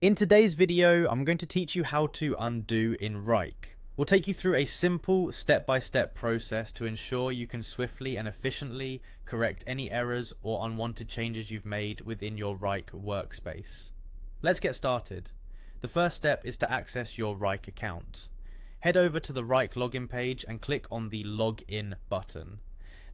In today's video, I'm going to teach you how to undo in Wrike. We'll take you through a simple step-by-step process to ensure you can swiftly and efficiently correct any errors or unwanted changes you've made within your Wrike workspace. Let's get started. The first step is to access your Wrike account. Head over to the Wrike login page and click on the Login button.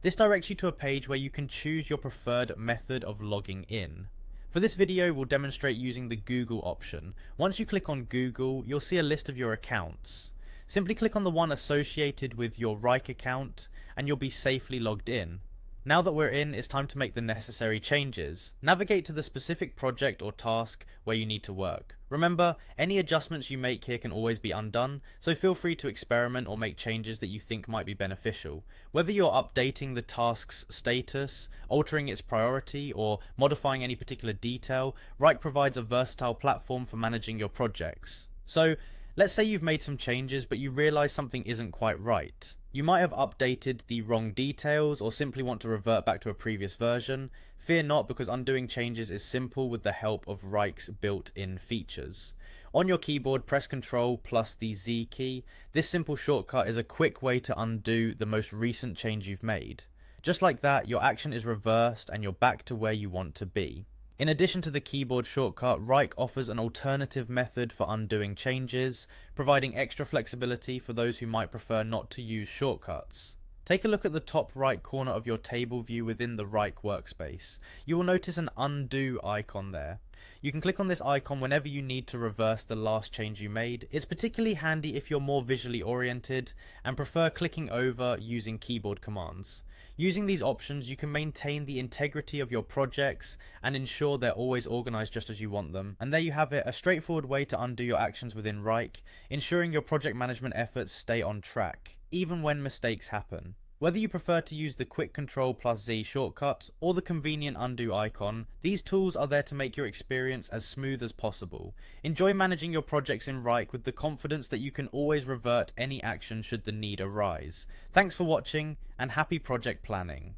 This directs you to a page where you can choose your preferred method of logging in. For this video, we'll demonstrate using the Google option. Once you click on Google, you'll see a list of your accounts. Simply click on the one associated with your Wrike account and you'll be safely logged in. Now that we're in, it's time to make the necessary changes. Navigate to the specific project or task where you need to work. Remember, any adjustments you make here can always be undone, so feel free to experiment or make changes that you think might be beneficial. Whether you're updating the task's status, altering its priority, or modifying any particular detail, Wrike provides a versatile platform for managing your projects. So, let's say you've made some changes but you realize something isn't quite right. You might have updated the wrong details or simply want to revert back to a previous version. Fear not, because undoing changes is simple with the help of Wrike's built-in features. On your keyboard, press Ctrl plus the Z key. This simple shortcut is a quick way to undo the most recent change you've made. Just like that, your action is reversed and you're back to where you want to be. In addition to the keyboard shortcut, Wrike offers an alternative method for undoing changes, providing extra flexibility for those who might prefer not to use shortcuts. Take a look at the top right corner of your table view within the Wrike workspace. You will notice an undo icon there. You can click on this icon whenever you need to reverse the last change you made. It's particularly handy if you're more visually oriented and prefer clicking over using keyboard commands. Using these options, you can maintain the integrity of your projects and ensure they're always organized just as you want them. And there you have it, a straightforward way to undo your actions within Wrike, ensuring your project management efforts stay on track, even when mistakes happen. Whether you prefer to use the quick Ctrl plus Z shortcut or the convenient undo icon, these tools are there to make your experience as smooth as possible. Enjoy managing your projects in Wrike with the confidence that you can always revert any action should the need arise. Thanks for watching and happy project planning.